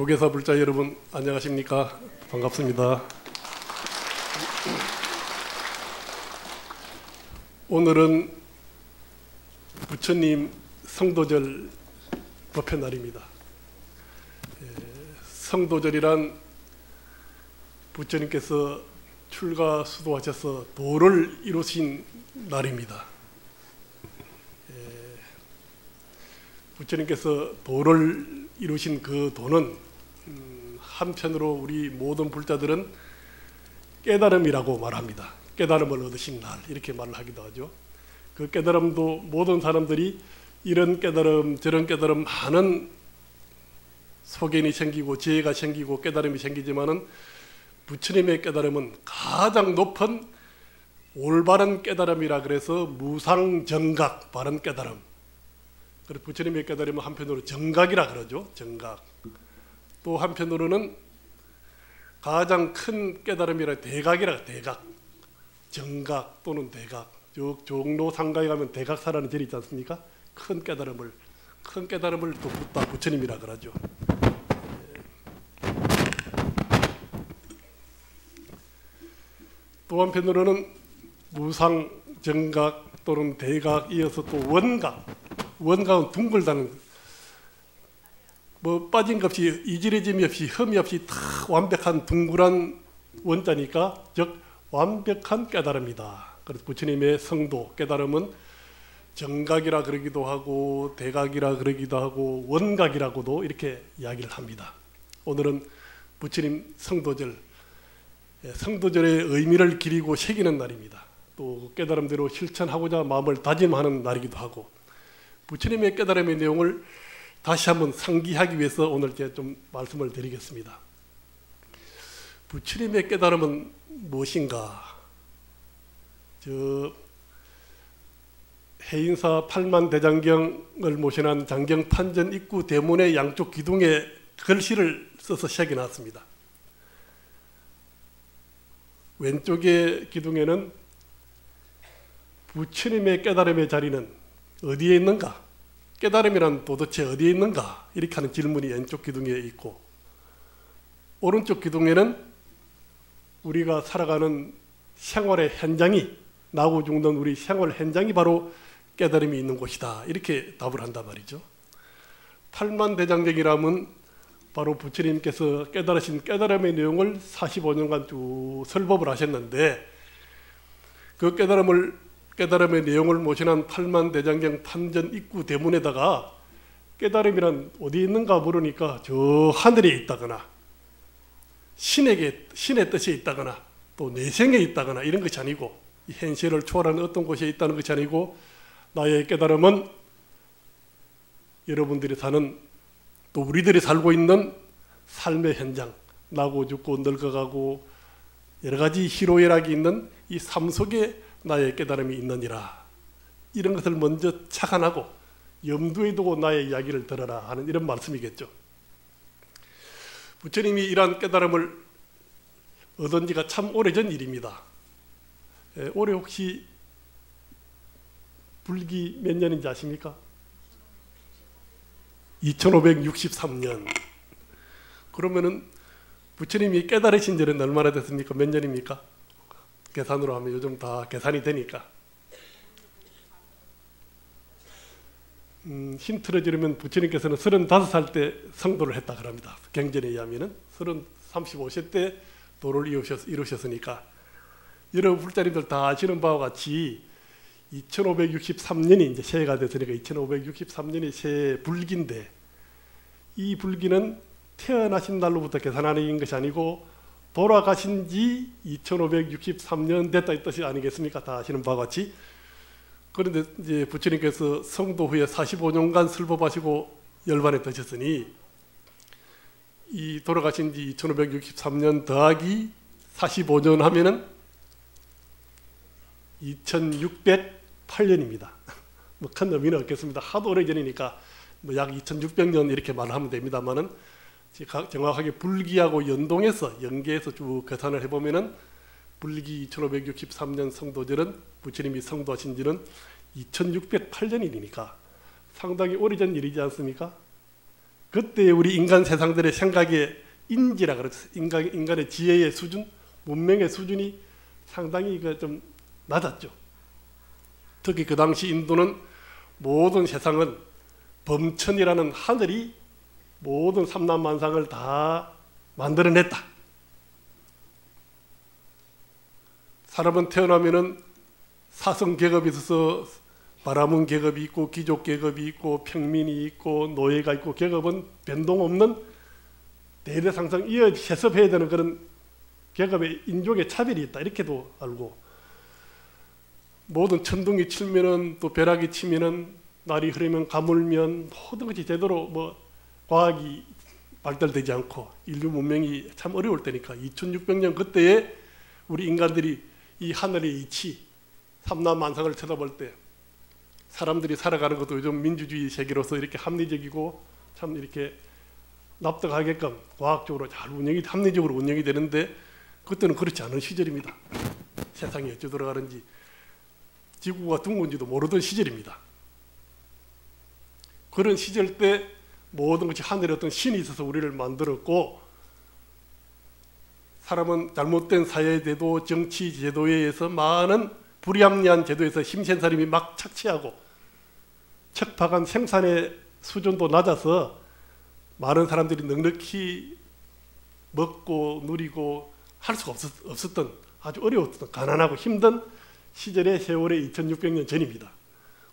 교계사 불자 여러분 안녕하십니까? 반갑습니다. 오늘은 부처님 성도절 법회 날입니다. 성도절이란 부처님께서 출가 수도하셔서 도를 이루신 날입니다. 부처님께서 도를 이루신 그 도는 한편으로 우리 모든 불자들은 깨달음이라고 말합니다. 깨달음을 얻으신 날 이렇게 말을 하기도 하죠. 그 깨달음도 모든 사람들이 이런 깨달음 저런 깨달음 많은 소견이 생기고 지혜가 생기고 깨달음이 생기지만은 부처님의 깨달음은 가장 높은 올바른 깨달음이라 그래서 무상정각 바른 깨달음. 그리고 부처님의 깨달음은 한편으로 정각이라 그러죠. 정각. 또 한편으로는 가장 큰 깨달음이라 대각이라 대각. 정각 또는 대각. 종로 상가에 가면 대각사라는 절이 있지 않습니까? 큰 깨달음을 또 붓다 부처님이라 그러죠. 또 한편으로는 무상, 정각 또는 대각 이어서 또 원각. 원각은 둥글다는 뭐 빠진 것 없이 이지레짐이 없이 흠이 없이 다 완벽한 둥글한 원자니까 즉 완벽한 깨달음이다. 그래서 부처님의 성도 깨달음은 정각이라 그러기도 하고 대각이라 그러기도 하고 원각이라고도 이렇게 이야기를 합니다. 오늘은 부처님 성도절, 성도절의 의미를 기리고 새기는 날입니다. 또 깨달음대로 실천하고자 마음을 다짐하는 날이기도 하고 부처님의 깨달음의 내용을 다시 한번 상기하기 위해서 오늘 제가 좀 말씀을 드리겠습니다. 부처님의 깨달음은 무엇인가? 해인사 8만 대장경을 모셔난 장경 판전 입구 대문의 양쪽 기둥에 글씨를 써서 새겨놨습니다. 왼쪽의 기둥에는 부처님의 깨달음의 자리는 어디에 있는가? 깨달음이란 도대체 어디에 있는가? 이렇게 하는 질문이 왼쪽 기둥에 있고 오른쪽 기둥에는 우리가 살아가는 생활의 현장이 나고 죽는 우리 생활 현장이 바로 깨달음이 있는 곳이다. 이렇게 답을 한단 말이죠. 8만 대장경이라면 바로 부처님께서 깨달으신 깨달음의 내용을 45년간 쭉 설법을 하셨는데 그 깨달음의 내용을 모셔난 8만 대장경 판전 입구 대문에다가 깨달음이란 어디 있는가 물으니까 저 하늘에 있다거나 신의 뜻에 있다거나 또 내생에 있다거나 이런 것이 아니고 이 현실을 초월하는 어떤 곳에 있다는 것이 아니고 나의 깨달음은 여러분들이 사는 또 우리들이 살고 있는 삶의 현장 나고 죽고 늙어가고 여러 가지 희로애락이 있는 이 삶 속에 나의 깨달음이 있느니라. 이런 것을 먼저 착안하고 염두에 두고 나의 이야기를 들어라 하는 이런 말씀이겠죠. 부처님이 이러한 깨달음을 얻은 지가 참 오래전 일입니다. 올해 혹시 불기 몇 년인지 아십니까? 2563년. 그러면은 부처님이 깨달으신 지는 얼마나 됐습니까? 몇 년입니까? 계산으로 하면 요즘 다 계산이 되니까. 힌트를 주려면 부처님께서는 35살 때 성도를 했다 그럽니다. 경전에 의하면은 35세 때 도를 이루셨으니까 여러분 불자님들 다 아시는 바와 같이 2563년이 이제 새해가 됐으니까 2563년이 새해 불기인데 이 불기는 태어나신 날로부터 계산하는 것이 아니고 돌아가신 지 2563년 됐다 이 뜻이 아니겠습니까? 다 아시는 바와 같이. 그런데 이제 부처님께서 성도 후에 45년간 설법하시고 열반에 드셨으니 이 돌아가신 지 2563년 더하기 45년 하면은 2608년입니다. 뭐 큰 의미는 없겠습니다. 하도 오래전이니까 뭐 약 2600년 이렇게 말하면 됩니다만은 정확하게 불기하고 연계해서 쭉 계산을 해보면은 불기 2563년 성도절은 부처님이 성도하신 지는 2608년이니까 상당히 오래전 일이지 않습니까? 그때 우리 인간 세상들의 생각의 인지라 그랬어요. 인간의 지혜의 수준, 문명의 수준이 상당히 좀 낮았죠. 특히 그 당시 인도는 모든 세상은 범천이라는 하늘이 모든 삼라만상을 다 만들어냈다. 사람은 태어나면은 사성 계급이 있어서 바라문 계급이 있고 귀족 계급이 있고 평민이 있고 노예가 있고 계급은 변동 없는 대대상상 이어 세습해야 되는 그런 계급의 인종의 차별이 있다. 이렇게도 알고 모든 천둥이 치면은 또 벼락이 치면은 날이 흐르면 가물면 모든 것이 제대로 뭐 과학이 발달되지 않고 인류 문명이 참 어려울 때니까 2600년 그때에 우리 인간들이 이 하늘의 이치 삼라만상을 쳐다볼 때 사람들이 살아가는 것도 요즘 민주주의 세계로서 이렇게 합리적이고 참 이렇게 납득하게끔 과학적으로 잘 운영이 합리적으로 운영이 되는데 그때는 그렇지 않은 시절입니다. 세상이 어찌 돌아가는지 지구가 둥근지도 모르던 시절입니다. 그런 시절 때 모든 것이 하늘에 어떤 신이 있어서 우리를 만들었고 사람은 잘못된 사회제도, 정치 제도에 의해서 많은 불합리한 제도에서 힘센 사람이 막 착취하고 척박한 생산의 수준도 낮아서 많은 사람들이 넉넉히 먹고 누리고 할 수가 없었던 아주 어려웠던 가난하고 힘든 시절의 세월의 2600년 전입니다.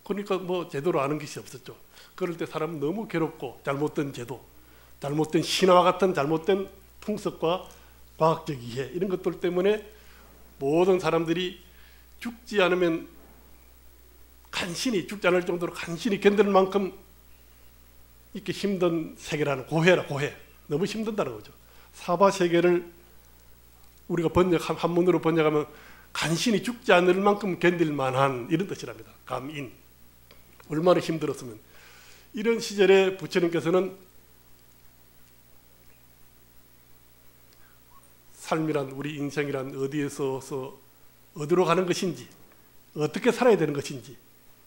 그러니까 뭐 제대로 아는 것이 없었죠. 그럴 때 사람은 너무 괴롭고 잘못된 제도, 잘못된 신화와 같은 잘못된 풍습과 과학적 이해 이런 것들 때문에 모든 사람들이 죽지 않으면 간신히 죽지 않을 정도로 간신히 견딜 만큼 이렇게 힘든 세계라는 고해라 고해 너무 힘든다는 거죠. 사바 세계를 우리가 한문으로 번역하면 간신히 죽지 않을 만큼 견딜 만한 이런 뜻이랍니다. 감인 얼마나 힘들었으면 이런 시절에 부처님께서는 삶이란 우리 인생이란 어디에서 어디로 가는 것인지 어떻게 살아야 되는 것인지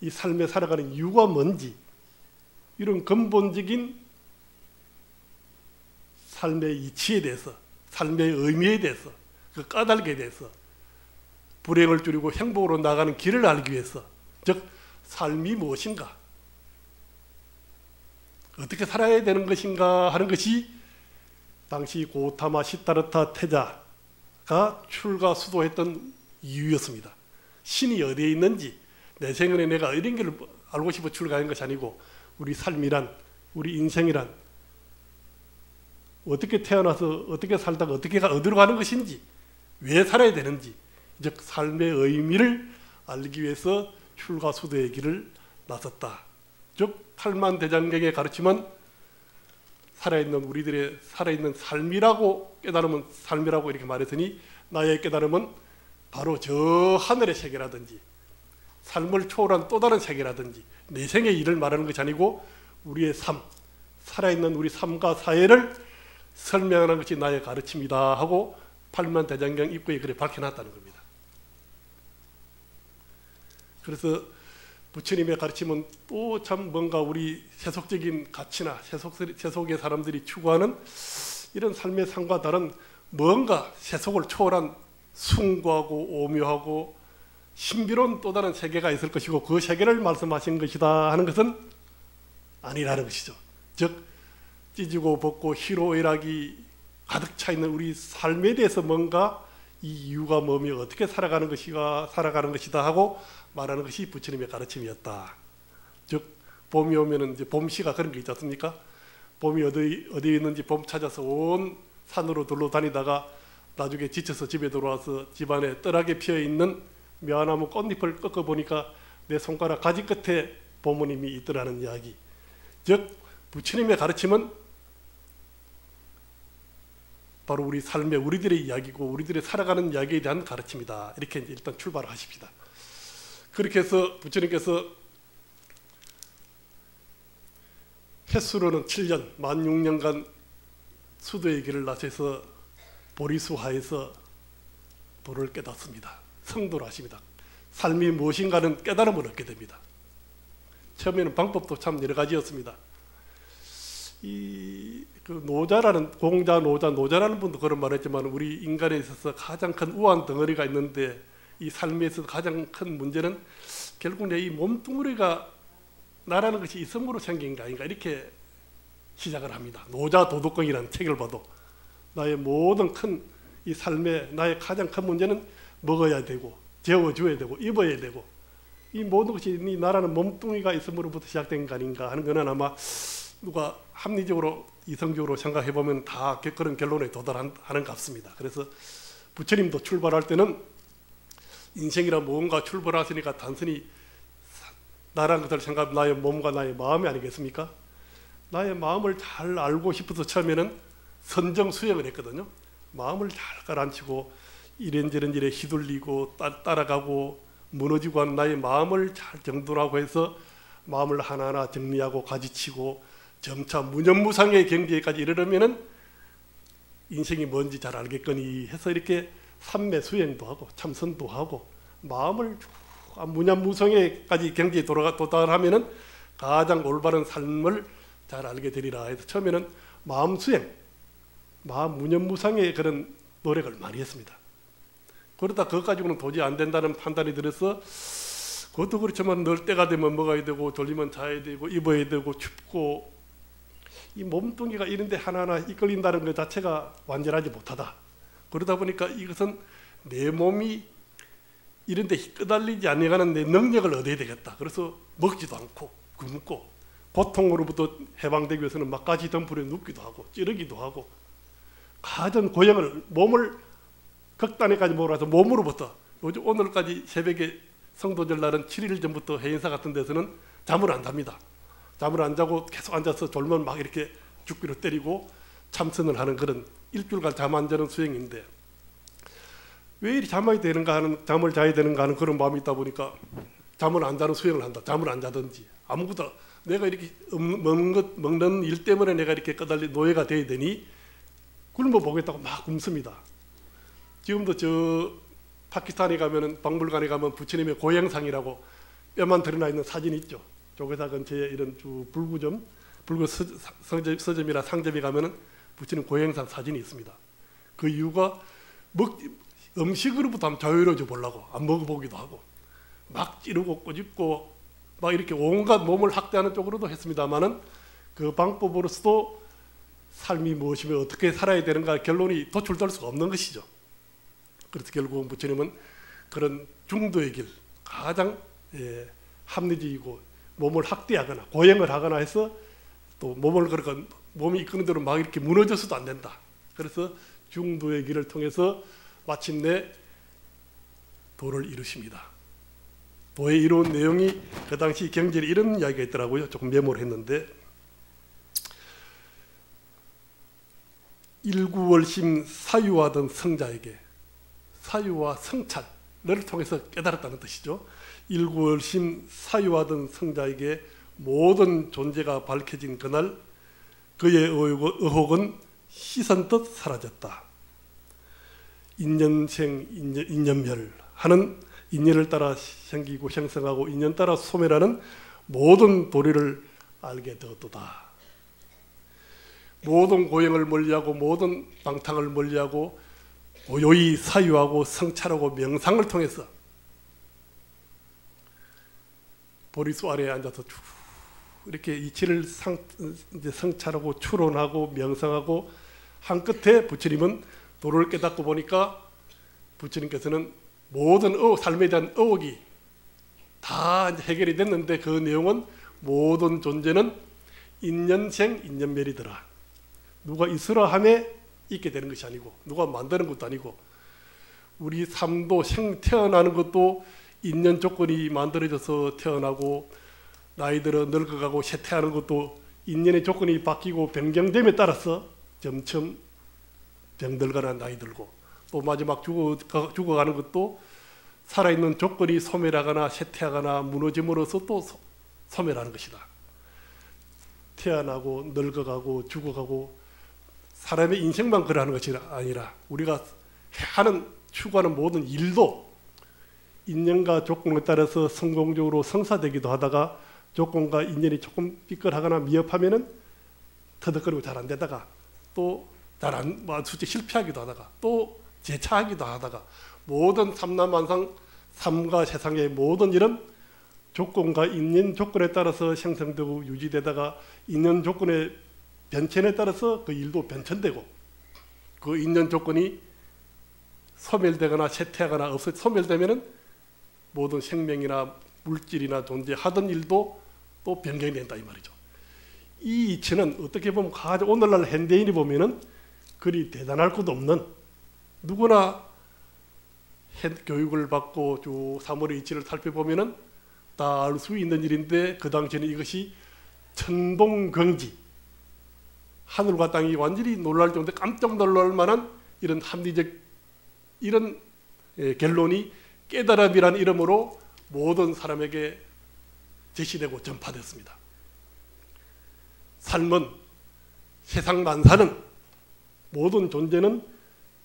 이 삶에 살아가는 이유가 뭔지 이런 근본적인 삶의 이치에 대해서 삶의 의미에 대해서 그 까닭에 대해서 불행을 줄이고 행복으로 나가는 길을 알기 위해서 즉 삶이 무엇인가 어떻게 살아야 되는 것인가 하는 것이 당시 고타마 시타르타 태자가 출가 수도했던 이유였습니다. 신이 어디에 있는지 내 생에 내가 이런 걸 알고 싶어 출가한 것이 아니고 우리 삶이란 우리 인생이란 어떻게 태어나서 어떻게 살다가 어디로 가는 것인지 왜 살아야 되는지 즉 삶의 의미를 알기 위해서 출가 수도의 길을 나섰다. 즉 팔만대장경의 가르침은 살아있는 우리들의 살아있는 삶이라고 깨달으면 삶이라고 이렇게 말했으니 나의 깨달음은 바로 저 하늘의 세계라든지 삶을 초월한 또 다른 세계라든지 내 생의 일을 말하는 것이 아니고 우리의 삶, 살아있는 우리 삶과 사회를 설명하는 것이 나의 가르침이다 하고 팔만대장경 입구에 그래 밝혀놨다는 겁니다. 그래서 부처님의 가르침은 또 참 뭔가 우리 세속적인 가치나 세속의 사람들이 추구하는 이런 삶의 삶과 다른 뭔가 세속을 초월한 숭고하고 오묘하고 신비로운 또 다른 세계가 있을 것이고 그 세계를 말씀하신 것이다 하는 것은 아니라는 것이죠. 즉 찢고 벗고 희로애락이 가득 차 있는 우리 삶에 대해서 뭔가 이 이유가 뭐며 어떻게 살아가는 것이다 하고 말하는 것이 부처님의 가르침이었다. 즉 봄이 오면은 이제 봄시가 그런 게 있지 않습니까? 봄이 어디에 있는지 봄 찾아서 온 산으로 둘러다니다가 나중에 지쳐서 집에 돌아와서 집안에 뜰하게 피어 있는 묘나무 꽃잎을 꺾어 보니까 내 손가락 가지 끝에 부모님이 있더라는 이야기. 즉 부처님의 가르침은 바로 우리 삶의 우리들의 이야기고 우리들의 살아가는 이야기에 대한 가르침이다. 이렇게 이제 일단 출발을 하십니다. 그렇게 해서 부처님께서 횟수로는 7년, 16년간 수도의 길을 나서서 보리수하에서 도를 깨닫습니다. 성도를 하십니다. 삶이 무엇인가는 깨달음을 얻게 됩니다. 처음에는 방법도 참 여러 가지였습니다. 그 노자라는 노자라는 분도 그런 말했지만 우리 인간에 있어서 가장 큰 우한 덩어리가 있는데 이 삶에 있어서 가장 큰 문제는 결국 내 이 몸뚱어리가 나라는 것이 있음으로 생긴 게 아닌가 이렇게 시작을 합니다. 노자 도덕경이라는 책을 봐도 나의 모든 큰 이 삶에 나의 가장 큰 문제는 먹어야 되고 재워줘야 되고 입어야 되고 이 모든 것이 이 나라는 몸뚱이가 있음으로부터 시작된 거 아닌가 하는 것은 아마 누가 합리적으로 이성적으로 생각해 보면 다 그런 결론에 도달하는 것 같습니다. 그래서 부처님도 출발할 때는 인생이란 무언가 출발하시니까 단순히 나라는 것을 생각하면 나의 몸과 나의 마음이 아니겠습니까? 나의 마음을 잘 알고 싶어서 처음에는 선정수행을 했거든요. 마음을 잘 가라앉히고 이런저런 일에 휘둘리고 따라가고 무너지고 하는 나의 마음을 잘 정돈하고 해서 마음을 하나하나 정리하고 가지치고 점차 무념무상의 경지에까지 이르려면은 인생이 뭔지 잘 알겠거니 해서 이렇게 삼매 수행도 하고 참선도 하고 마음을 무념무상의까지 경지에 도달하면은 가장 올바른 삶을 잘 알게 되리라 해서 처음에는 마음 수행, 마음 무념무상의 그런 노력을 많이 했습니다. 그러다 그것 가지고는 도저히 안 된다는 판단이 들어서 그것도 그렇지만 늘 때가 되면 먹어야 되고 졸리면 자야 되고 입어야 되고 춥고 이 몸뚱이가 이런데 하나하나 이끌린다는 것 자체가 완전하지 못하다. 그러다 보니까 이것은 내 몸이 이런데 끄달리지 않는 내 능력을 얻어야 되겠다. 그래서 먹지도 않고 굶고 고통으로부터 해방되기 위해서는 막가지 덤불에 눕기도 하고 찌르기도 하고 가전 고형을 몸을 극단에까지 몰아서 몸으로부터 요즘 오늘까지 새벽에 성도절 날은 7일 전부터 해인사 같은 데서는 잠을 안 잡니다. 잠을 안 자고 계속 앉아서 졸면 막 이렇게 죽기로 때리고 참선을 하는 그런 일주일간 잠 안 자는 수행인데 왜 이리 잠을 자야 되는가 하는 그런 마음이 있다 보니까 잠을 안 자는 수행을 한다. 잠을 안 자든지 아무것도 내가 이렇게 먹는 일 때문에 내가 이렇게 까달린 노예가 돼야 되니 굶어 보겠다고 막 굶습니다. 지금도 저 파키스탄에 가면은 박물관에 가면 부처님의 고행상이라고 뼈만 드러나 있는 사진이 있죠. 조계사 근처에 이런 불구 서점이나 상점에 가면은 부처님 고행상 사진이 있습니다. 그 이유가 음식으로부터 한번 자유로워져 보려고 안 먹어보기도 하고 막 찌르고 꼬집고 막 이렇게 온갖 몸을 학대하는 쪽으로도 했습니다만은 그 방법으로서도 삶이 무엇이며 어떻게 살아야 되는가 결론이 도출될 수가 없는 것이죠. 그래서 결국은 부처님은 그런 중도의 길, 가장 합리적이고 몸을 학대하거나 고행을 하거나 해서 또 몸이 이끄는 대로 막 이렇게 무너져서도 안 된다. 그래서 중도의 길을 통해서 마침내 도를 이루십니다. 도에 이루은 내용이 그 당시 경전에 이런 이야기가 있더라고요. 조금 메모를 했는데 일구월심 사유하던 성자에게 사유와 성찰을 통해서 깨달았다는 뜻이죠. 일구월심 사유하던 성자에게 모든 존재가 밝혀진 그날 그의 의혹은 시선듯 사라졌다. 인연생 인연멸 하는 인연을 따라 생기고 형성하고 인연 따라 소멸하는 모든 도리를 알게 되었도다. 모든 고행을 멀리하고 모든 방탕을 멀리하고 고요히 사유하고 성찰하고 명상을 통해서 보리수 아래에 앉아서 이렇게 이치를 성찰하고 추론하고 명상하고 한 끝에 부처님은 도를 깨닫고 보니까 부처님께서는 모든 삶에 대한 의혹이 다 해결이 됐는데 그 내용은 모든 존재는 인연생 인연멸이더라. 누가 있으라 함에 있게 되는 것이 아니고 누가 만드는 것도 아니고 우리 삶도 태어나는 것도 인연 조건이 만들어져서 태어나고 나이 들어 늙어가고 쇠퇴하는 것도 인연의 조건이 바뀌고 변경됨에 따라서 점점 병들거나 나이 들고 또 마지막 죽어가는 것도 살아있는 조건이 소멸하거나 쇠퇴하거나 무너짐으로써 또 소멸하는 것이다. 태어나고 늙어가고 죽어가고 사람의 인생만 그러하는 것이 아니라 우리가 추구하는 모든 일도 인연과 조건에 따라서 성공적으로 성사되기도 하다가 조건과 인연이 조금 삐끗하거나 미흡하면은 터득거리고 잘 안 되다가 또 솔직히 실패하기도 하다가 또 재차하기도 하다가 모든 삼라만상 삶과 세상의 모든 일은 조건과 있는 조건에 따라서 생성되고 유지되다가 있는 조건의 변천에 따라서 그 일도 변천되고 그 있는 조건이 소멸되거나 쇠퇴하거나 소멸되면은 모든 생명이나 물질이나 존재하던 일도 또 변경이 된다 이 말이죠. 이 이치는 어떻게 보면 오늘날 현대인이 보면은 그리 대단할 것도 없는 누구나 교육을 받고 주 3월의 이치를 살펴보면은 다 알 수 있는 일인데 그 당시에는 이것이 천동경지 하늘과 땅이 완전히 놀랄 정도에 깜짝 놀랄 만한 이런 합리적 이런 결론이 깨달음이라는 이름으로 모든 사람에게 제시되고 전파됐습니다. 삶은 세상 만사는 모든 존재는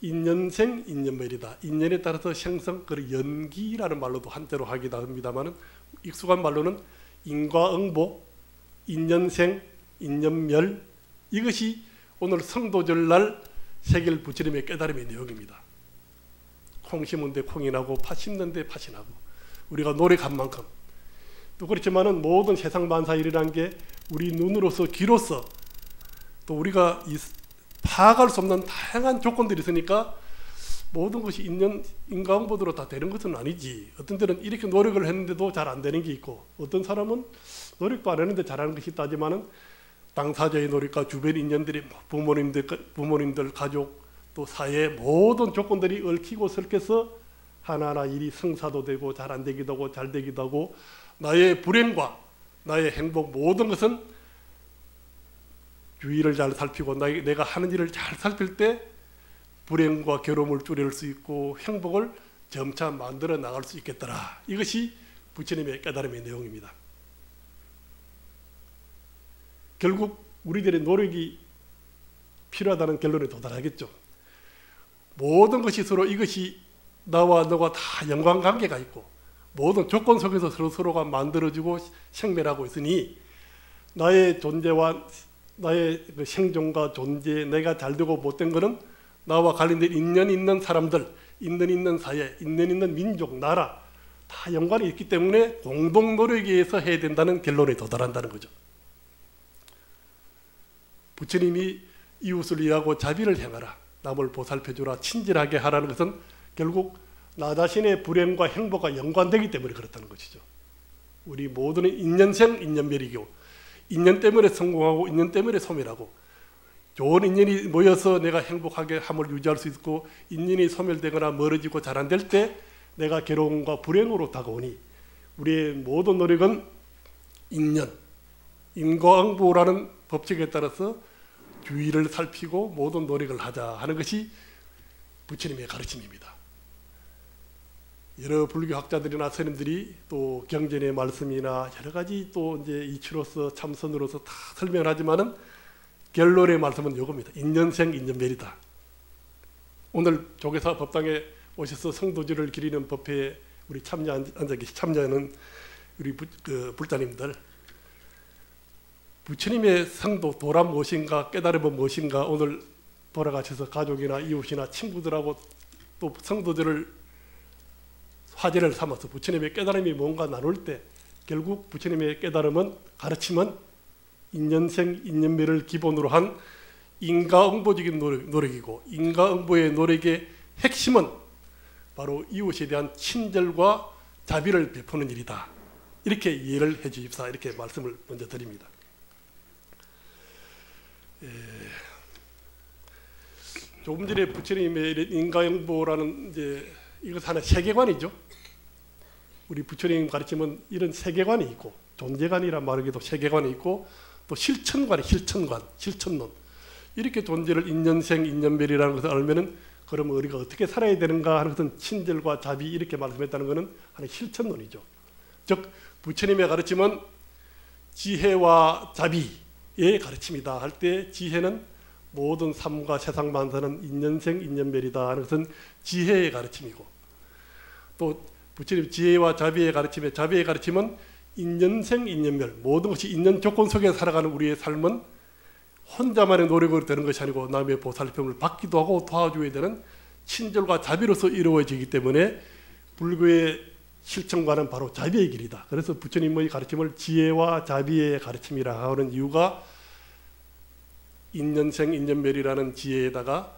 인연생 인연멸이다. 인연에 따라서 생성 그 연기라는 말로도 한자로 하기도 합니다만 익숙한 말로는 인과응보, 인연생, 인연멸 이것이 오늘 성도절날 새길 부처님의 깨달음의 내용입니다. 콩 심은데 콩이 나고 팥 심는데 팥이 나고 우리가 노력한 만큼 또 그렇지만은 모든 세상 만사 일이라는 게 우리 눈으로서 귀로서 또 우리가 파악할 수 없는 다양한 조건들이 있으니까 모든 것이 인과응보대로 다 되는 것은 아니지. 어떤 때는 이렇게 노력을 했는데도 잘 안 되는 게 있고 어떤 사람은 노력도 안 했는데 잘하는 것이 있다지만은 당사자의 노력과 주변 인연들이 부모님들 가족 또 사회의 모든 조건들이 얽히고 설켜서 하나하나 일이 성사도 되고 잘 안 되기도 하고 잘 되기도 하고 나의 불행과 나의 행복 모든 것은 주의를 잘 살피고 내가 하는 일을 잘 살필 때 불행과 괴로움을 줄일 수 있고 행복을 점차 만들어 나갈 수 있겠더라. 이것이 부처님의 깨달음의 내용입니다. 결국 우리들의 노력이 필요하다는 결론에 도달하겠죠. 모든 것이 서로 이것이 나와 너가 다 연관관계가 있고 모든 조건 속에서 서로가 만들어지고 생멸하고 있으니 나의 존재와 나의 생존과 존재 내가 잘되고 못된 것은 나와 관련된 인연 있는 사람들 인연 있는 사회 인연 있는 민족 나라 다 연관이 있기 때문에 공동 노력에 의해서 해야 된다는 결론에 도달한다는 거죠. 부처님이 이웃을 이해하고 자비를 행하라 남을 보살펴주라 친절하게 하라는 것은 결국 나 자신의 불행과 행복과 연관되기 때문에 그렇다는 것이죠. 우리 모두는 인연생 인연멸이고 인연 때문에 성공하고 인연 때문에 소멸하고 좋은 인연이 모여서 내가 행복하게 함을 유지할 수 있고 인연이 소멸되거나 멀어지고 잘 안 될 때 내가 괴로움과 불행으로 다가오니 우리의 모든 노력은 인연, 인과응보라는 법칙에 따라서 주의를 살피고 모든 노력을 하자 하는 것이 부처님의 가르침입니다. 여러 불교학자들이나 스님들이 또 경전의 말씀이나 여러 가지 또 이제 이치로서 참선으로서 다 설명을 하지만은 결론의 말씀은 이겁니다. 인연생 인연멸이다. 오늘 조계사 법당에 오셔서 성도주를 기리는 법회에 우리 참여하는 우리 불자님들 부처님의 성도 도란 무엇인가 깨달음은 무엇인가 오늘 돌아가셔서 가족이나 이웃이나 친구들하고 또 성도들을 화제를 삼아서 부처님의 깨달음이 뭔가 나눌 때 결국 부처님의 깨달음은 가르침은 인연생 인연멸을 기본으로 한 인과응보적인 노력이고 인과응보의 노력의 핵심은 바로 이웃에 대한 친절과 자비를 베푸는 일이다. 이렇게 이해를 해 주십사 이렇게 말씀을 먼저 드립니다. 조금 전에 부처님의 인과응보라는 이제 이것 하나 세계관이죠. 우리 부처님 가르침은 이런 세계관이 있고 존재관이란 말에도 세계관이 있고 또 실천관이 실천론 이렇게 존재를 인연생 인연멸이라는 것을 알면은 그럼 우리가 어떻게 살아야 되는가 하는 것은 친절과 자비 이렇게 말씀했다는 것은 하나의 실천론이죠. 즉 부처님의 가르침은 지혜와 자비의 가르침이다 할 때 지혜는 모든 삶과 세상 만사는 인연생 인연멸이다 하는 것은 지혜의 가르침이고 또 부처님 지혜와 자비의 가르침은 인연생 인연멸 모든 것이 인연 조건 속에 살아가는 우리의 삶은 혼자만의 노력으로 되는 것이 아니고 남의 보살핌을 받기도 하고 도와줘야 되는 친절과 자비로서 이루어지기 때문에 불교의 실천과는 바로 자비의 길이다. 그래서 부처님의 가르침을 지혜와 자비의 가르침이라 하는 이유가 인연생 인연멸이라는 지혜에다가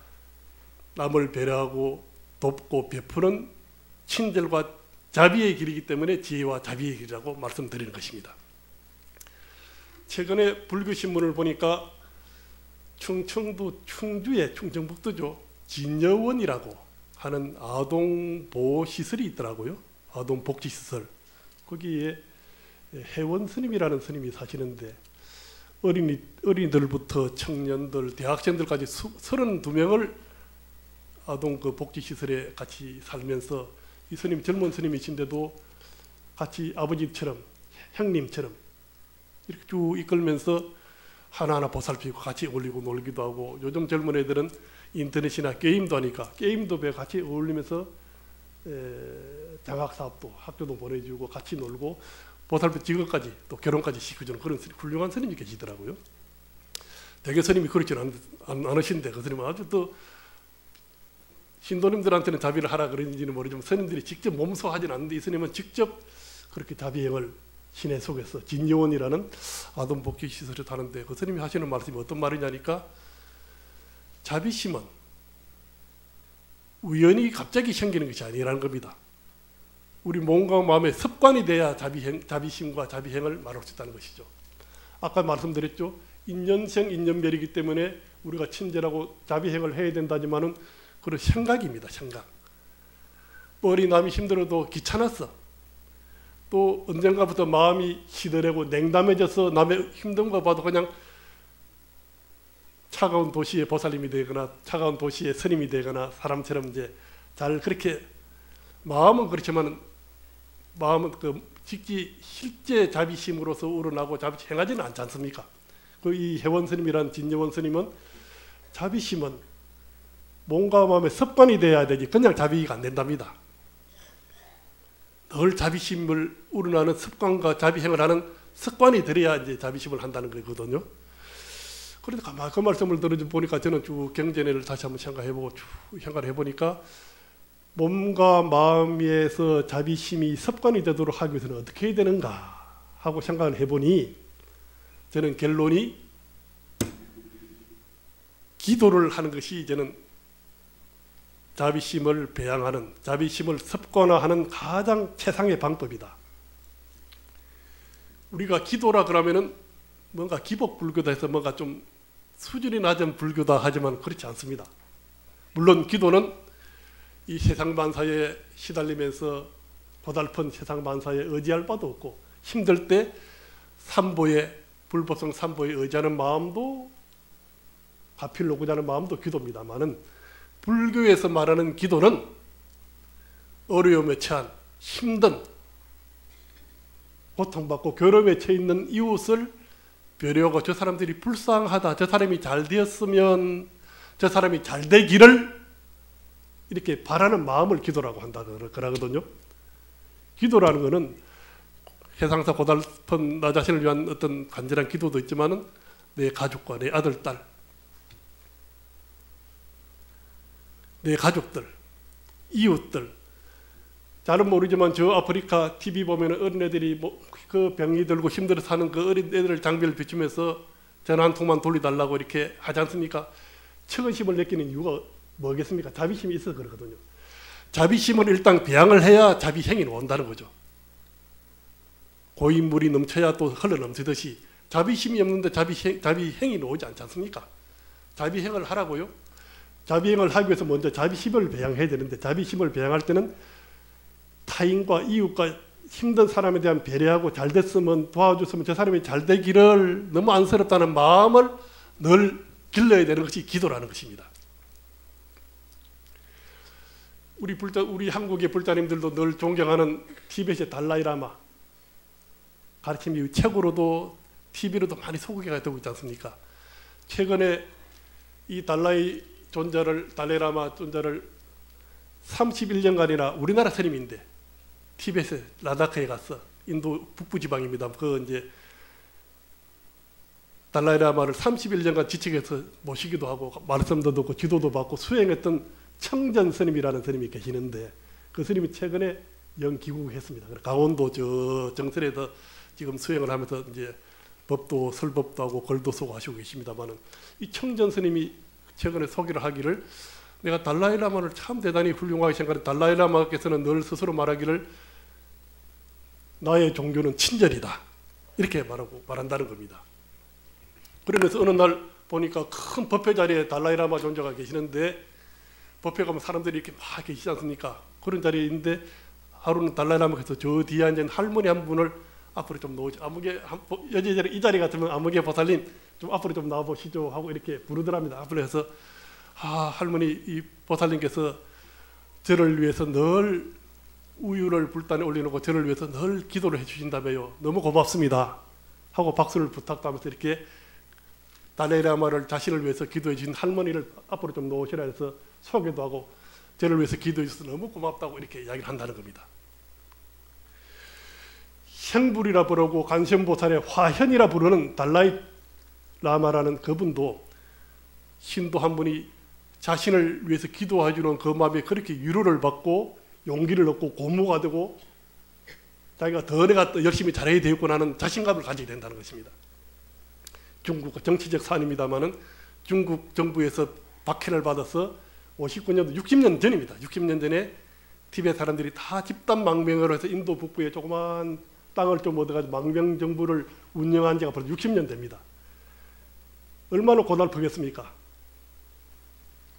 남을 배려하고 돕고 베푸는 친절과 자비의 길이기 때문에 지혜와 자비의 길이라고 말씀드리는 것입니다. 최근에 불교신문을 보니까 충청도 충주의 충청북도죠. 진여원이라고 하는 아동보호시설이 있더라고요. 아동복지시설. 거기에 해원 스님이라는 스님이 사시는데 어린이들부터 청년들, 대학생들까지 32명을 아동 그 복지시설에 같이 살면서 이 스님 젊은 스님이신데도 같이 아버지처럼 형님처럼 이렇게 쭉 이끌면서 하나하나 보살피고 같이 어울리고 놀기도 하고 요즘 젊은 애들은 인터넷이나 게임도 하니까 게임도 같이 어울리면서 장학사업도 학교도 보내주고 같이 놀고 보살피 직업까지 또 결혼까지 시켜주는 그런 훌륭한 스님이 계시더라고요. 대개 스님이 그렇지는 않으신데 그 스님은 아주 또 신도님들한테는 자비를 하라 그런지는 모르지만 스님들이 직접 몸소 하진 않는데 이 스님은 직접 그렇게 자비행을 시내 속에서 진여원이라는 아동복지시설에 다는데 그 스님이 하시는 말씀이 어떤 말이냐니까 자비심은 우연히 갑자기 생기는 것이 아니라는 겁니다. 우리 몸과 마음의 습관이 돼야 자비심과 자비행을 말할 수 있다는 것이죠. 아까 말씀드렸죠. 인연생 인연멸이기 때문에 우리가 친절하고 자비행을 해야 된다지만은 그런 생각입니다. 생각. 머리 남이 힘들어도 귀찮았어. 또 언젠가부터 마음이 시들하고 냉담해져서 남의 힘든 거 봐도 그냥 차가운 도시의 보살님이 되거나 차가운 도시의 스님이 되거나 사람처럼 이제 잘 그렇게 마음은 그렇지만 마음은 그 실제 자비심으로서 우러나고 자비 행하지는 않지 않습니까? 그 이 해원 스님이란 진여원 스님은 자비심은 몸과 마음의 습관이 돼야 되지 그냥 자비가 안 된답니다. 늘 자비심을 우러나는 습관과 자비행을 하는 습관이 들어야 이제 자비심을 한다는 거거든요. 그러니까 그 말씀을 들어보니까 저는 쭉 경전을 다시 한번 생각해보고 쭉 생각을 해보니까 몸과 마음에서 자비심이 습관이 되도록 하기 위해서는 어떻게 해야 되는가 하고 생각을 해보니 저는 결론이 기도를 하는 것이 저는 자비심을 배양하는, 자비심을 습관화하는 가장 최상의 방법이다. 우리가 기도라 그러면은 뭔가 기복불교다 해서 뭔가 좀 수준이 낮은 불교다 하지만 그렇지 않습니다. 물론 기도는 이 세상 만사에 시달리면서 고달픈 세상 만사에 의지할 바도 없고 힘들 때 삼보에 불보성 삼보에 의지하는 마음도 가필로고자 하는 마음도 기도입니다만은 불교에서 말하는 기도는 어려움에 처한 힘든 고통받고 괴로움에 처해 있는 이웃을 배려하고 저 사람들이 불쌍하다, 저 사람이 잘 되었으면, 저 사람이 잘 되기를 이렇게 바라는 마음을 기도라고 한다 그러거든요. 기도라는 것은 세상사 고달픈 나 자신을 위한 어떤 간절한 기도도 있지만은 내 가족과 내 아들, 딸, 내 가족들, 이웃들. 잘은 모르지만 저 아프리카 TV 보면 어린애들이 그 병이 들고 힘들어 사는 그 어린애들 장비를 비추면서 전화 한 통만 돌려달라고 이렇게 하지 않습니까? 측은심을 느끼는 이유가 뭐겠습니까? 자비심이 있어서 그러거든요. 자비심을 일단 배양을 해야 자비행이 온다는 거죠. 고인물이 넘쳐야 또 흘러 넘치듯이 자비심이 없는데 자비행이 오지 않지 않습니까? 자비행을 하라고요. 자비행을 하기 위해서 먼저 자비심을 배양해야 되는데 자비심을 배양할 때는 타인과 이웃과 힘든 사람에 대한 배려하고 잘 됐으면 도와줬으면 저 사람이 잘 되기를 너무 안쓰럽다는 마음을 늘 길러야 되는 것이 기도라는 것입니다. 우리 한국의 불자님들도 늘 존경하는 티벳의 달라이라마 가르침이 책으로도 TV로도 많이 소개가 되고 있지 않습니까? 최근에 이 달라이라마 존자를 31년간이나 우리나라 스님인데 티벳의 라다카에 가서 인도 북부 지방입니다. 그 이제 달라이라마를 31년간 지책에서 모시기도 하고 말씀도 듣고 지도도 받고 수행했던 청전 스님이라는 스님이 계시는데 그 스님이 최근에 영기국했습니다. 강원도 저 정선에서 지금 수행을 하면서 이제 법도 설법도 하고 글도 쓰고 하시고 계십니다만은 이 청전 스님이 최근에 소개를 하기를 내가 달라이라마를 참 대단히 훌륭하게 생각하는 달라이라마께서는 늘 스스로 말하기를 나의 종교는 친절이다 이렇게 말한다는 겁니다. 그러면서 어느 날 보니까 큰 법회 자리에 달라이라마 존자가 계시는데 법회 가면 사람들이 이렇게 막 계시지 않습니까? 그런 자리에 있는데 하루는 달라이라마께서 저 뒤에 앉은 할머니 한 분을 앞으로 좀 놓으시. 여지저리 이 자리 같으면 아무개 보살님 좀 앞으로 좀 나와보시죠 하고 이렇게 부르더랍니다. 앞으로 해서 할머니 이 보살님께서 저를 위해서 늘 우유를 불단에 올려놓고 저를 위해서 늘 기도를 해주신다며요. 너무 고맙습니다 하고 박수를 부탁하면서 이렇게 달라이라마를 자신을 위해서 기도해 주신 할머니를 앞으로 좀 놓으시라 해서 소개도 하고 저를 위해서 기도해 주셔서 너무 고맙다고 이렇게 이야기를 한다는 겁니다. 형불이라 부르고 관세음보살의 화현이라 부르는 달라이라마라는 그분도 신도 한 분이 자신을 위해서 기도해 주는 그 마음에 그렇게 위로를 받고 용기를 얻고 고무가 되고 자기가 더 내가 열심히 잘해야 되겠구나 하는 자신감을 가지게 된다는 것입니다. 중국 정치적 사안입니다만은 중국 정부에서 박해를 받아서 59년도 60년 전입니다. 60년 전에 티베트 사람들이 다 집단 망명으로 해서 인도 북부에 조그만 땅을 좀 얻어가지고 망명 정부를 운영한 지가 벌써 60년 됩니다. 얼마나 고달프겠습니까?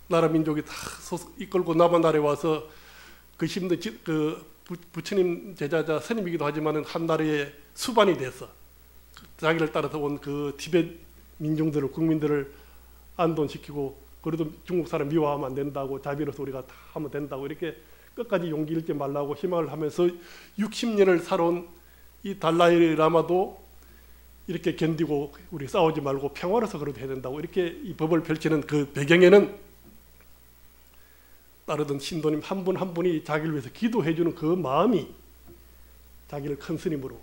나라 민족이 다 이끌고 남한 나라에 와서 그 힘든 부처님 제자자 스님이기도 하지만은 한 나라의 수반이 돼서 자기를 따라서 온 그 티베트 민중들을 국민들을 안돈시키고 그래도 중국 사람 미워하면 안 된다고 자비로서 우리가 다 하면 된다고 이렇게 끝까지 용기 잃지 말라고 희망을 하면서 60년을 살아온 이 달라이라마도 이렇게 견디고 우리 싸우지 말고 평화로서 그래도 해야 된다고 이렇게 이 법을 펼치는 그 배경에는 따르던 신도님 한 분 한 분이 자기를 위해서 기도해 주는 그 마음이 자기를 큰 스님으로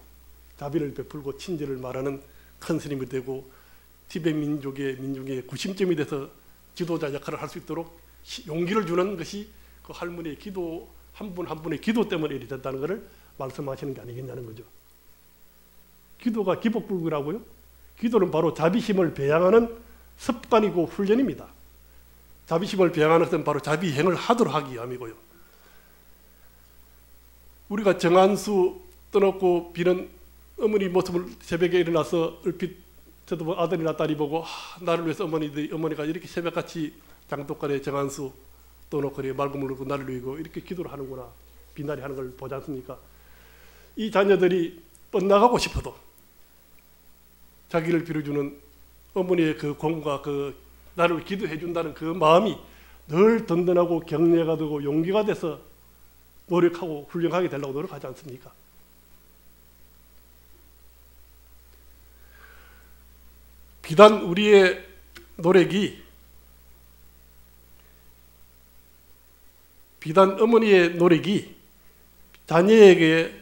자비를 베풀고 친절을 말하는 큰 스님이 되고 티베트 민중의 구심점이 돼서 지도자 역할을 할 수 있도록 용기를 주는 것이 그 할머니의 기도 한 분 한 분의 기도 때문에 이렇게 됐다는 것을 말씀하시는 게 아니겠냐는 거죠. 기도가 기복불급이라고요? 기도는 바로 자비심을 배양하는 습관이고 훈련입니다. 자비심을 배양하는 것은 바로 자비행을 하도록 하기 위함이고요. 우리가 정한수 떠놓고 비는 어머니 모습을 새벽에 일어나서 얼핏 저도 아들이나 딸이 보고 나를 위해서 어머니가 이렇게 새벽같이 장독간에 정한수 떠놓고 맑음을 놓고 나를 위고 이렇게 기도를 하는구나 빛나리 하는 걸 보지 않습니까? 이 자녀들이 뻗나가고 싶어도 자기를 빌어주는 어머니의 그 공과 그 나를 기도해 준다는 그 마음이 늘 든든하고 격려가 되고 용기가 돼서 노력하고 훌륭하게 되려고 노력하지 않습니까? 비단 우리의 노력이 비단 어머니의 노력이 자녀에게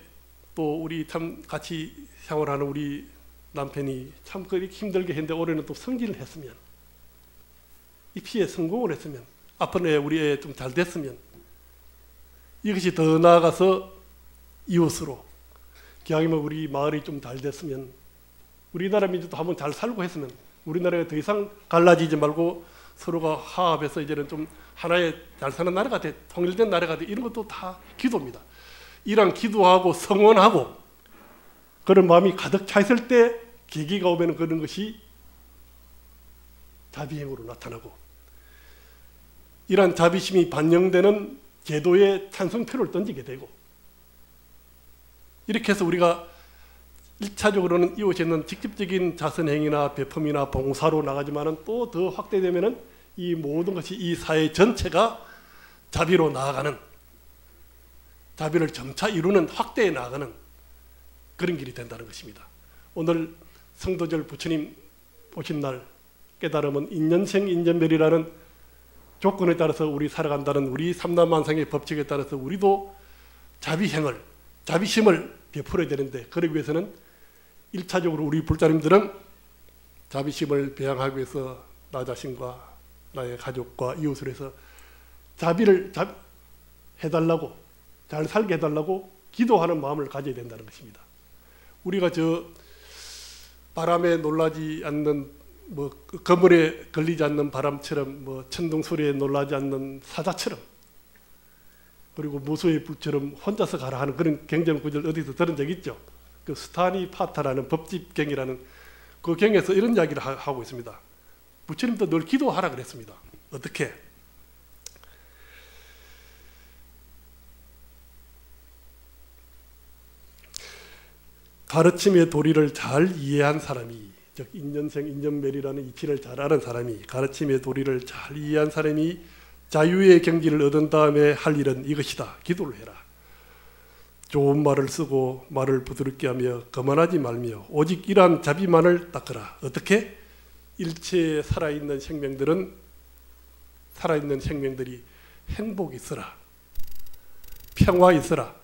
또 우리 참 같이 생활하는 우리 남편이 참 그렇게 힘들게 했는데 올해는 또 승진을 했으면 입시에 성공을 했으면 앞으로 우리 애 좀 잘 됐으면 이것이 더 나아가서 이웃으로 기왕이면 우리 마을이 좀 잘 됐으면 우리나라 민족도 한번 잘 살고 했으면 우리나라가 더 이상 갈라지지 말고 서로가 화합해서 이제는 좀 하나의 잘 사는 나라가 돼 통일된 나라가 돼 이런 것도 다 기도입니다. 이런 기도하고 성원하고 그런 마음이 가득 차 있을 때 계기가 오면 그런 것이 자비행으로 나타나고 이러한 자비심이 반영되는 제도에 찬성표를 던지게 되고 이렇게 해서 우리가 1차적으로는 이웃에 있는 직접적인 자선행위나 배품이나 봉사로 나가지만은 또 더 확대되면은 이 모든 것이 이 사회 전체가 자비로 나아가는 자비를 점차 이루는 확대해 나가는 그런 길이 된다는 것입니다. 오늘 성도절 부처님 오신 날 깨달음은 인연생 인연멸이라는 조건에 따라서 우리 살아간다는 우리 삼남만상의 법칙에 따라서 우리도 자비행을 자비심을 베풀어야 되는데 그러기 위해서는 1차적으로 우리 불자님들은 자비심을 배양하기 위해서 나 자신과 나의 가족과 이웃을 해서 자비를 해달라고, 잘 살게 해달라고 기도하는 마음을 가져야 된다는 것입니다. 우리가 저 바람에 놀라지 않는, 뭐 그물에 걸리지 않는 바람처럼, 뭐 천둥 소리에 놀라지 않는 사자처럼, 그리고 무소의 불처럼 혼자서 가라 하는 그런 경전 구절 어디서 들은 적 있죠? 그 스타니 파타라는 법집경이라는 그 경에서 이런 이야기를 하고 있습니다. 부처님도 늘 기도하라 그랬습니다. 어떻게? 가르침의 도리를 잘 이해한 사람이, 즉 인연생 인연멸이라는 이치를 잘 아는 사람이, 가르침의 도리를 잘 이해한 사람이 자유의 경지를 얻은 다음에 할 일은 이것이다. 기도를 해라. 좋은 말을 쓰고 말을 부드럽게 하며 거만하지 말며 오직 이러한 자비만을 닦으라. 어떻게? 일체에 살아있는 생명들이 행복이 있으라, 평화 있으라,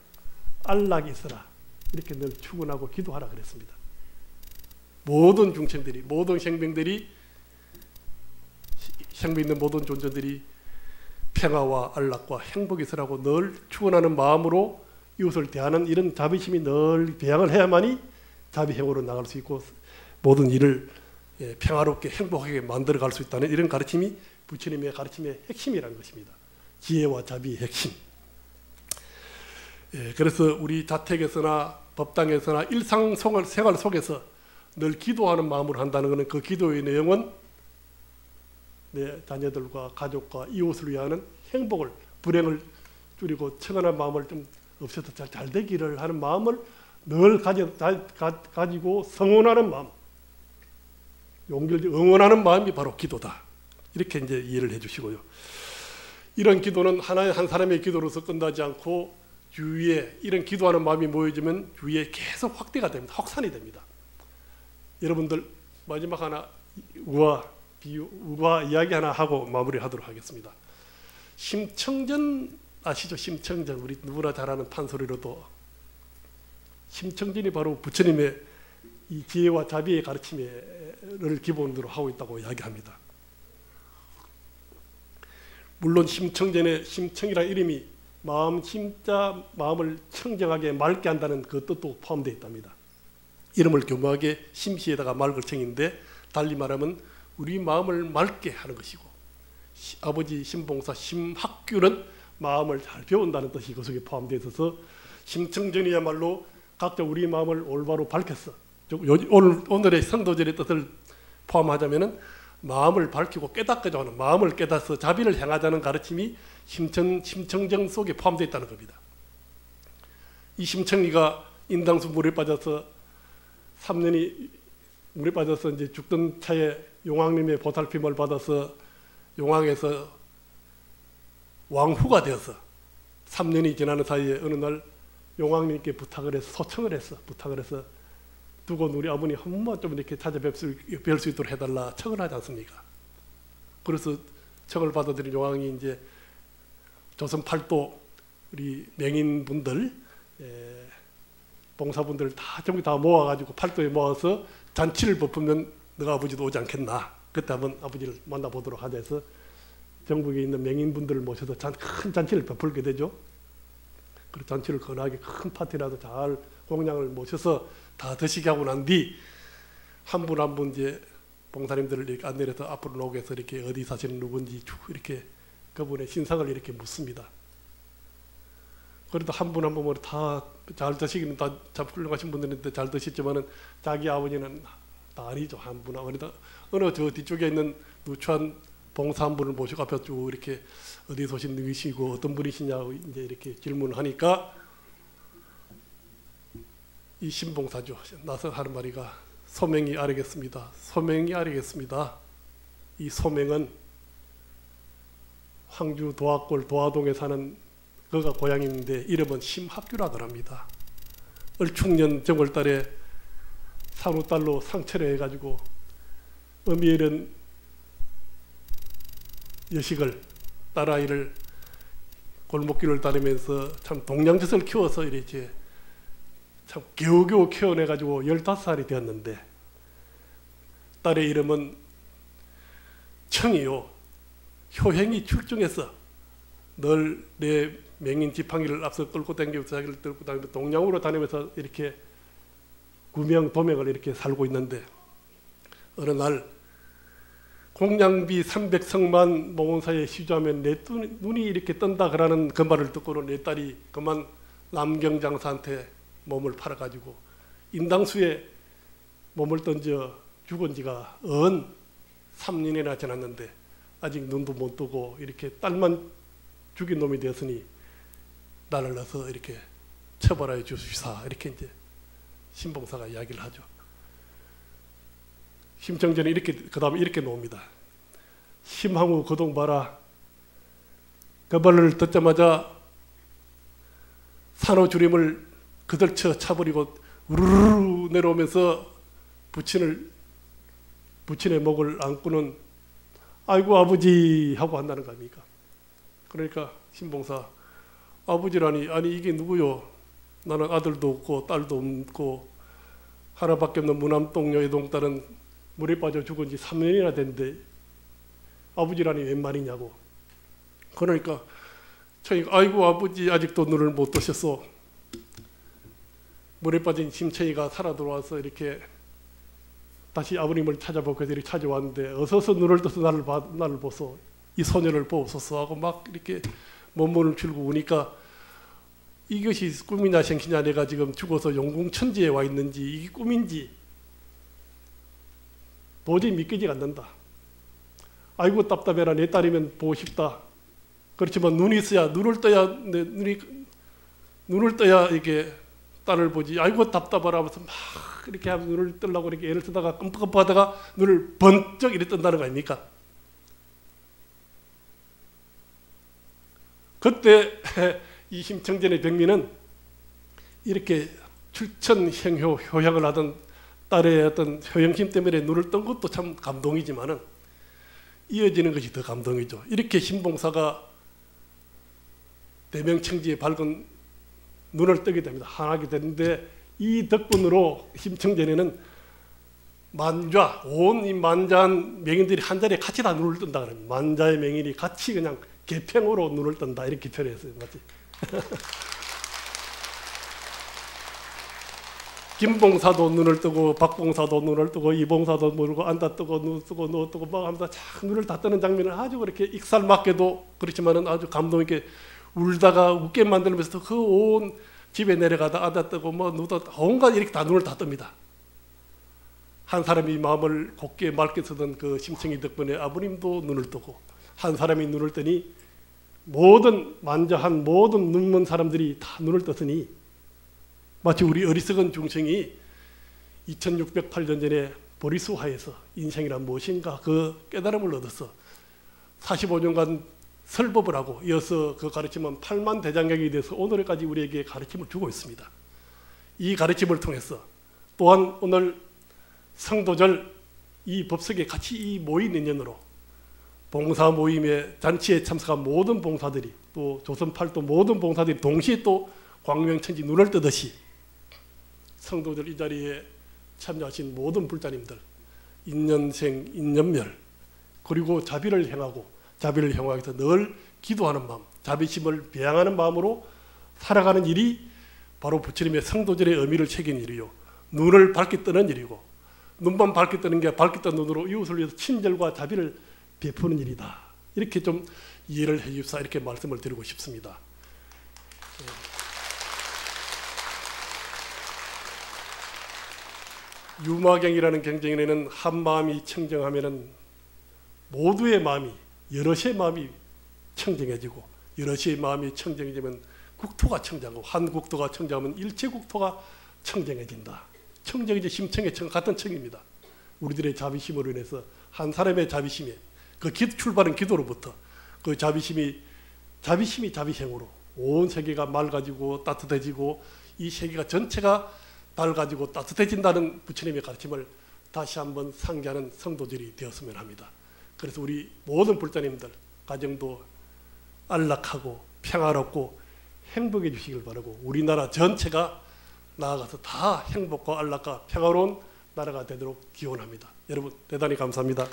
안락이 있으라, 이렇게 늘 축원하고 기도하라 그랬습니다. 모든 중생들이, 모든 생명들이, 생명 있는 모든 존재들이 평화와 안락과 행복이 있으라고 늘 축원하는 마음으로 이웃을 대하는 이런 자비심이 늘 배양을 해야만이 자비행으로 나갈 수 있고 모든 일을 평화롭게 행복하게 만들어갈 수 있다는 이런 가르침이 부처님의 가르침의 핵심이라는 것입니다. 지혜와 자비의 핵심. 그래서 우리 자택에서나 법당에서나 일상생활 속에서 늘 기도하는 마음으로 한다는 것은 그 기도의 내용은 내 자녀들과 가족과 이웃을 위하는 행복을, 불행을 줄이고 청원한 마음을 좀 없애서 잘 되기를 하는 마음을 늘 가지고 성원하는 마음, 용기를 응원하는 마음이 바로 기도다. 이렇게 이제 이해를 해주시고요. 이런 기도는 한 사람의 기도로서 끝나지 않고 주위에 이런 기도하는 마음이 모여지면 주위에 계속 확대가 됩니다. 확산이 됩니다. 여러분들 마지막 하나 우화 이야기 하나 하고 마무리하도록 하겠습니다. 심청전 아시죠? 심청전, 우리 누구나 잘 아는 판소리로도 심청전이 바로 부처님의 이 지혜와 자비의 가르침을 기본으로 하고 있다고 이야기합니다. 물론 심청전에 심청이라는 이름이 심자 마음을 청정하게 맑게 한다는 그 뜻도 포함되어 있답니다. 이름을 교묘하게 심시에다가 맑을 청인데 달리 말하면 우리 마음을 맑게 하는 것이고, 아버지 신봉사 심학규는 마음을 잘 배운다는 뜻이 그 속에 포함되어 있어서 심청전이야말로 각자 우리 마음을 올바로 밝혔어. 오늘의 성도절의 뜻을 포함하자면은 마음을 밝히고 깨닫고자 하는, 마음을 깨닫서 자비를 향하자는 가르침이 심청정 속에 포함되어 있다는 겁니다. 이 심청이가 인당수 물에 빠져서 3년이 물에 빠져서 이제 죽던 차에 용왕님의 보살핌을 받아서 용왕에서 왕후가 되어서 3년이 지나는 사이에 어느 날 용왕님께 부탁을 해서 소청을 했어. 부탁을 해서 두고 우리 아버님 한 번만 좀 이렇게 찾아뵐 수 있도록 해달라 청을 하지 않습니까? 그래서 청을 받아들인 용왕이 이제 조선 팔도 우리 명인분들, 봉사분들 다 전부 다 모아가지고 팔도에 모아서 잔치를 베풀면 너가 아버지도 오지 않겠나? 그때 한번 아버지를 만나보도록 하자 해서 전국에 있는 명인분들을 모셔서 큰 잔치를 베풀게 되죠. 그 잔치를 거나하게 큰 파티라도 잘 공양을 모셔서 다 드시게 하고 난 뒤 한 분 한 분 이제 봉사님들을 이렇게 안내를 해서 앞으로 나오게 해서 이렇게 어디 사시는 누군지 쭉 이렇게 그분의 신상을 이렇게 묻습니다. 그래도 한 분 한 분으로 다 잘 드시기는 다 참 훌륭하신 분들인데 잘 드셨지만은 자기 아버지는 다 아니죠. 한 분 아버지다 어느 저 뒤쪽에 있는 누추한 봉사 한 분을 모시고 앞에 쭉 이렇게 어디서 오신 누구시고 어떤 분이시냐고 이제 이렇게 질문을 하니까 이 신봉사죠. 나서 하는 말이가 소명이 아뢰겠습니다. 소명이 아뢰겠습니다. 이 소명은 황주 도화골 도화동에 사는 그가 고향인데 이름은 심학규라고 합니다. 을충년 정월달에 산후딸로 상처를 해가지고 어미에는 여식을 딸아이를 골목길을 다니면서 참 동양젖을 키워서 이렇게 참 겨우겨우 키워내가지고 15살이 되었는데 딸의 이름은 청이요. 효행이 출중해서 늘 내 맹인 지팡이를 앞서 끌고 다니면서 자기를 들고 다니면서 동양으로 다니면서 이렇게 구명 도명을 이렇게 살고 있는데 어느 날 공양비 300성만 몽원사에 시주하면 내 눈이 이렇게 뜬다 그러는 그 말을 듣고는 내 딸이 그만 남경장사한테 몸을 팔아가지고 인당수에 몸을 던져 죽은 지가 3년이나 지났는데 아직 눈도 못 뜨고 이렇게 딸만 죽인 놈이 되었으니 나를 넣어서 이렇게 처벌하여 주시사 이렇게 이제 신봉사가 이야기를 하죠. 심청전에 이렇게 그 다음에 이렇게 놓습니다. 심항우 거동 봐라. 그 말을 듣자마자 산호주림을 그들쳐 차버리고 우르르 내려오면서 부친의 목을 안고는 아이고 아버지 하고 한다는 거 아닙니까? 그러니까 신봉사 아버지라니 아니 이게 누구요? 나는 아들도 없고 딸도 없고 하나밖에 없는 무남동 여의동 딸은 물에 빠져 죽은 지 3년이나 됐는데 아버지라니 웬 말이냐고. 그러니까 청이가 아이고 아버지 아직도 눈을 못 뜨셨어. 물에 빠진 심청이가 살아 들어와서 이렇게 다시 아버님을 찾아보고 이렇게 찾아왔는데 어서서 눈을 떠서 나를 보소. 이 소년을 보소서 하고 막 이렇게 몸을 줄고 우니까 이것이 꿈이냐 생시냐 내가 지금 죽어서 용궁천지에 와 있는지 이게 꿈인지 도저히 믿기지가 않는다. 아이고 답답해라. 내 딸이면 보고 싶다. 그렇지만 눈이 있어야 눈을 떠야 이게 딸을 보지. 아이고 답답하라 하면서 막 이렇게 하면 눈을 뜨려고 이렇게 애를 쓰다가 끔뻑끔뻑하다가 눈을 번쩍 이렇게 뜬다는 거 아닙니까? 그때 이 심청전의 병민은 이렇게 출천행효 효향을 하던 딸의 어떤 효영심 때문에 눈을 뜬 것도 참 감동이지만은 이어지는 것이 더 감동이죠. 이렇게 신봉사가 대명청지에 밝은 눈을 뜨게 됩니다. 하나게 되는데 이 덕분으로 심청전에는 만좌, 온 이 만자한 명인들이 한 자리에 같이 다 눈을 뜬다 그럽니다. 만자의 명인이 같이 그냥 개평으로 눈을 뜬다 이렇게 표현했어요. 맞지? 김봉사도 눈을 뜨고 박봉사도 눈을 뜨고 이봉사도 모르고 앉아 뜨고 눈 뜨고 누워 뜨고 막 하면서 참 눈을 다 뜨는 장면을 아주 그렇게 익살맞게도 그렇지만은 아주 감동 있게 울다가 웃게 만들면서 그 온 집에 내려가다 앉아 뜨고 뭐 누다 온갖 이렇게 다 눈을 다 뜹니다. 한 사람이 마음을 곱게 맑게 쓰던 그 심청이 덕분에 아버님도 눈을 뜨고 한 사람이 눈을 뜨니 모든 만자한 모든 눈먼 사람들이 다 눈을 떴으니 마치 우리 어리석은 중생이 2608년 전에 보리수화에서 인생이란 무엇인가 그 깨달음을 얻어서 45년간 설법을 하고 이어서 그 가르침은 8만 대장경이 돼서 오늘까지 우리에게 가르침을 주고 있습니다. 이 가르침을 통해서 또한 오늘 성도절 이 법석에 같이 이 모인 인연으로 봉사 모임에 잔치에 참석한 모든 봉사들이 또 조선팔도 모든 봉사들이 동시에 또 광명천지 눈을 뜨듯이 성도들 이 자리에 참여하신 모든 불자님들 인연생 인연멸 그리고 자비를 행하고 자비를 행하기 위해서 늘 기도하는 마음 자비심을 배양하는 마음으로 살아가는 일이 바로 부처님의 성도절의 의미를 새긴 일이요 눈을 밝게 뜨는 일이고 눈만 밝게 뜨는 게 밝게 뜬 눈으로 이웃을 위해서 친절과 자비를 베푸는 일이다. 이렇게 좀 이해를 해 주십사 이렇게 말씀을 드리고 싶습니다. 유마경이라는 경전에는 한 마음이 청정하면은 모두의 마음이 여럿의 마음이 청정해지고 여럿의 마음이 청정해지면 국토가 청정하고 한 국토가 청정하면 일체 국토가 청정해진다. 청정이지 심청의 청 같은 청입니다. 우리들의 자비심으로 인해서 한 사람의 자비심에 그 출발은 기도로부터 그 자비심이 자비행으로 온 세계가 맑아지고 따뜻해지고 이 세계가 전체가 밝아지고 따뜻해진다는 부처님의 가르침을 다시 한번 상기하는 성도들이 되었으면 합니다. 그래서 우리 모든 불자님들 가정도 안락하고 평화롭고 행복해 주시길 바라고 우리나라 전체가 나아가서 다 행복과 안락과 평화로운 나라가 되도록 기원합니다. 여러분 대단히 감사합니다.